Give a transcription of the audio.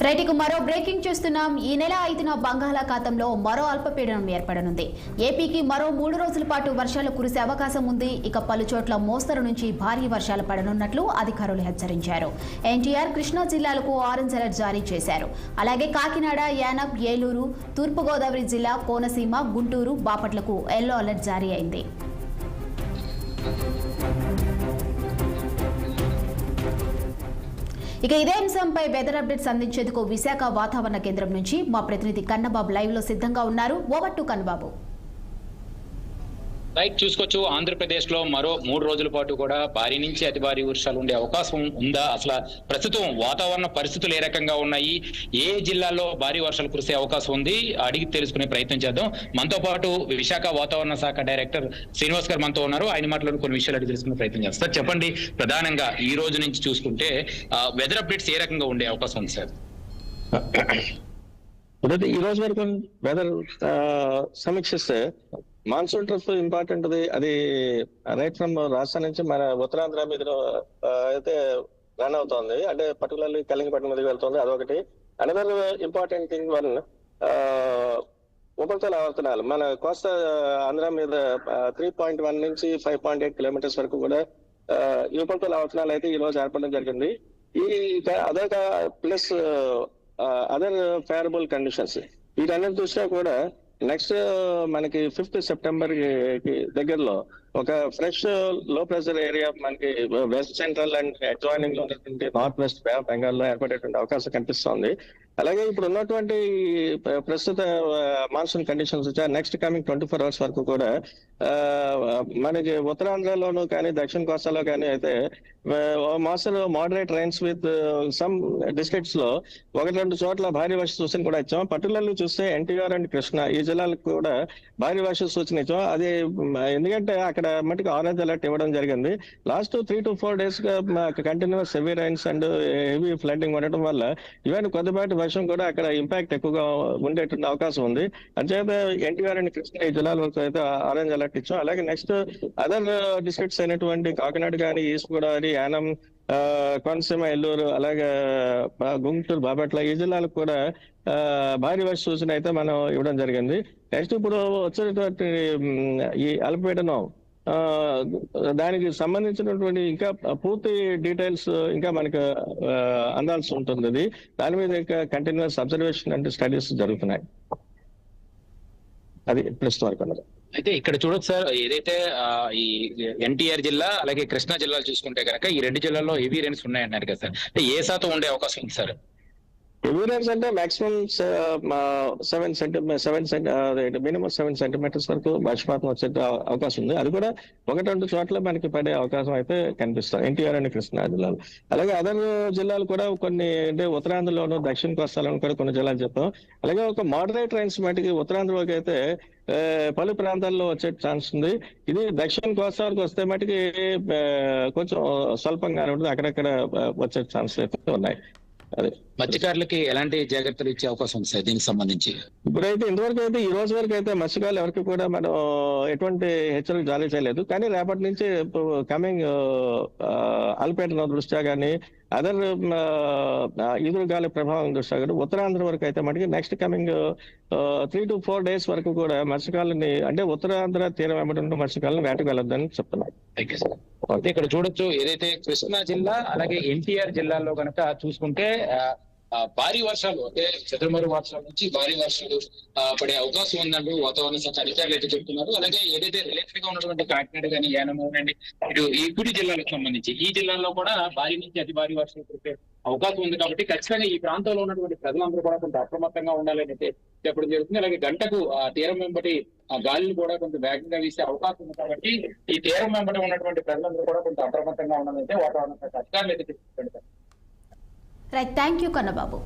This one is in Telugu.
రైట్ మరో బ్రేకింగ్ చూస్తున్నాం. ఈ నెల 5న బంగాళాఖాతంలో మరో అల్పపీడనం ఏర్పడనుంది. ఏపీకి మరో 3 రోజుల పాటు వర్షాలు కురిసే అవకాశం ఉంది. ఇక పలు చోట్ల మోస్తరు నుంచి భారీ వర్షాలు పడనున్నట్లు అధికారులు హెచ్చరించారు. ఎన్టీఆర్, కృష్ణా జిల్లాలకు ఆరెంజ్ అలర్ట్ జారీ చేశారు. అలాగే కాకినాడ, యానాం, ఏలూరు, తూర్పుగోదావరి జిల్లా, కోనసీమ, గుంటూరు, బాపట్లకు ఎల్లో అలర్ట్ జారీ అయింది. ఇక ఇదే అంశంపై వెదర్ అప్డేట్స్ అందించేందుకు విశాఖ వాతావరణ కేంద్రం నుంచి మా ప్రతినిధి కన్నబాబు లైవ్ లో సిద్ధంగా ఉన్నారు. Over to Kannababu. రైట్, చూసుకోవచ్చు. ఆంధ్రప్రదేశ్ లో మరో 3 రోజుల పాటు కూడా భారీ నుంచి అతి భారీ వర్షాలు ఉండే అవకాశం ఉందా? అసలు ప్రస్తుతం వాతావరణ పరిస్థితులు ఏ రకంగా ఉన్నాయి, ఏ జిల్లాల్లో భారీ వర్షాలు కురిసే అవకాశం ఉంది అడిగి తెలుసుకునే ప్రయత్నం చేద్దాం. మనతో పాటు విశాఖ వాతావరణ శాఖ డైరెక్టర్ శ్రీనివాస్ గారు మనతో ఉన్నారు. ఆయన మాటలో కొన్ని విషయాలు అడిగి తెలుసుకునే ప్రయత్నం చేస్తారు. సార్ చెప్పండి, ప్రధానంగా ఈ రోజు నుంచి చూసుకుంటే వెదర్ అప్డేట్స్ ఏ రకంగా ఉండే అవకాశం ఉంది సార్? ఈ రోజు వరకు వెదర్ సమీక్షిస్తే మాన్సూన్ ట్రిప్ ఇంపార్టెంట్. అది రైట్ ఫ్రమ్ రాజస్థాన్ నుంచి మన ఉత్తరాంధ్ర మీద అయితే రన్ అవుతోంది. అంటే పర్టికులర్లీ కలింగపట్నం మీదకి వెళ్తుంది. అదొకటి. అనదర్ ఇంపార్టెంట్ థింగ్ ఉపరితల ఆవర్తనాలు మన కోస్తా ఆంధ్ర మీద 3.1 నుంచి 5.8 కిలోమీటర్స్ వరకు కూడా ఈ ఉపరితల ఆవర్తనాలు అయితే ఈ రోజు ఏర్పడడం జరిగింది. ఈ అదొక ప్లస్ అదర్ ఫేవరబుల్ కండిషన్స్ వీటన్నిటి దృష్ట్యా కూడా నెక్స్ట్ మనకి 5th సెప్టెంబర్ కి దగ్గరలో ఒక ఫ్రెష్ లో ప్రెషర్ ఏరియా మనకి వెస్ట్ సెంట్రల్ అండ్ అడ్జాయినింగ్ లో ఉన్నటువంటి north west Bay of Bengal లో ఏర్పడేటువంటి అవకాశం కనిపిస్తోంది. అలాగే ఇప్పుడు ఉన్నటువంటి ప్రస్తుత monsoon conditions next coming 24 hours వరకు కూడా మనకి ఉత్తరాంధ్రలోనూ కానీ దక్షిణ కోస్తాలో కానీ అయితే మాసలు moderate rains with some districts లో 1-2 చోట్ల భారీ వర్ష సూచన కూడా ఇచ్చాం. పర్టికులర్లీ చూస్తే ఎన్టీఆర్ అండ్ కృష్ణా ఈ జిల్లాలకు కూడా భారీ వర్ష సూచన ఇచ్చాం. అది ఎందుకంటే అక్కడ మటుకు ఆరెంజ్ అలర్ట్ ఇవ్వడం జరిగింది. లాస్ట్ 3 to 4 days గా continuous heavy rains and heavy flooding ఉండటం వల్ల ఈవెన్ కొద్దిపాటి వర్షం కూడా అక్కడ ఇంపాక్ట్ ఎక్కువగా ఉండేటువంటి అవకాశం ఉంది. అంచేత ఎన్టీఆర్ అండ్ కృష్ణా ఈ జిల్లాల వరకు అయితే ఆరెంజ్ అలర్ట్ ఇచ్చాం. అలాగే నెక్స్ట్ అదర్ డిస్ట్రిక్ట్స్ అయినటువంటి కాకినాడ కానీ, ఈస్ట్ గోదావరి, యానం, కోనసీమ, ఏలూరు, అలాగే గుంటూరు, బాపట్ల ఈ జిల్లాలకు కూడా భారీ వర్ష సూచన అయితే మనం ఇవ్వడం జరిగింది. నెక్స్ట్ ఇప్పుడు వచ్చేటువంటి ఈ అల్పపీడనం దానికి సంబంధించినటువంటి ఇంకా పూర్తి డీటెయిల్స్ ఇంకా మనకు అందాల్సి ఉంటుంది. దాని మీద ఇంకా కంటిన్యూస్ అబ్జర్వేషన్ అండ్ స్టడీస్ జరుగుతున్నాయి. అది ప్రస్తుతం వరకు అన్నది. అయితే ఇక్కడ చూడొచ్చు సార్, ఏదైతే ఈ ఎన్టీఆర్ జిల్లా అలాగే కృష్ణా జిల్లాలు చూసుకుంటే కనుక ఈ 2 జిల్లాల్లో హెవీ రైన్స్ ఉన్నాయన్నారు కదా సార్. అంటే ఏ శాతం ఉండే అవకాశం ఉంది సార్? హెవీ రైన్స్ అంటే మాక్సిమం 7 సెంటీమీటర్స్ వరకు వర్షపాతం వచ్చే అవకాశం ఉంది. అది కూడా 1-2 చోట్ల మనకి పడే అవకాశం అయితే కనిపిస్తుంది ఎన్టీఆర్ అండ్ కృష్ణా జిల్లాలో. అలాగే అదర్ జిల్లాలు కూడా కొన్ని అంటే ఉత్తరాంధ్రలోను దక్షిణ కోస్తాలను కూడా కొన్ని జిల్లాలు చెప్పాం. అలాగే ఒక మోడరేట్ రైన్స్ మటుకి ఉత్తరాంధ్రలోకి అయితే పలు ప్రాంతాల్లో వచ్చే ఛాన్స్ ఉంది. ఇది దక్షిణ కోస్తా వరకు వస్తే మటుకి కొంచెం స్వల్పంగానే ఉంటుంది. అక్కడక్కడ వచ్చే ఛాన్స్ అయితే ఉన్నాయి. అదే మత్స్యకారులకి ఎలాంటి జాగ్రత్తలు ఇచ్చే అవకాశం ఉంది సార్ దీనికి సంబంధించి? ఇప్పుడైతే ఇంతవరకు అయితే ఈ రోజు వరకు అయితే మత్స్యకారులు ఎవరికి కూడా మనం ఎటువంటి హెచ్చరికలు జారీ చేయలేదు. కానీ రేపటి నుంచి కమింగ్ అల్పపీడనం దృష్ట్యా కానీ అదర్ ఎదురుగాలి ప్రభావం దృష్ట్యా కానీ ఉత్తరాంధ్ర వరకు అయితే మనకి నెక్స్ట్ కమింగ్ 3 to 4 days వరకు కూడా మత్స్యకారులని అంటే ఉత్తరాంధ్ర తీరం వెంబడి మత్స్యకారులను వేటకు వెళ్ళొద్దని చెప్తున్నాం. ఇక్కడ చూడొచ్చు, ఏదైతే కృష్ణా జిల్లా అలాగే ఎన్టీఆర్ జిల్లాలో కనుక చూసుకుంటే భారీ వర్షాలు అంటే చతుర్మరు వర్షాల నుంచి భారీ వర్షాలు పడే అవకాశం ఉందంటూ వాతావరణ శాఖ అధికారులు అయితే చెప్తున్నారు. అలాగే ఏదైతే రిలేటెడ్ గా ఉన్నటువంటి కాకినాడ కానీ, యానము అండి, ఇటు ఈ గుడి జిల్లాలకు సంబంధించి ఈ జిల్లాల్లో కూడా భారీ నుంచి అతి భారీ వర్షాలు కురిసే అవకాశం ఉంది. కాబట్టి ఖచ్చితంగా ఈ ప్రాంతంలో ఉన్నటువంటి ప్రజలందరూ కూడా కొంత అప్రమత్తంగా ఉండాలని అయితే చెప్పడం జరుగుతుంది. అలాగే గంటకు తీరం వెంబడి గాలిని కూడా కొంత వేగంగా వీసే అవకాశం ఉంది. కాబట్టి ఈ తీరం వెంబడి ఉన్నటువంటి ప్రజలందరూ కూడా కొంత అప్రమత్తంగా ఉండాలంటే వాతావరణ శాఖ అధికారులు అయితే చెప్తున్నారు. Right, thank you Kannababu.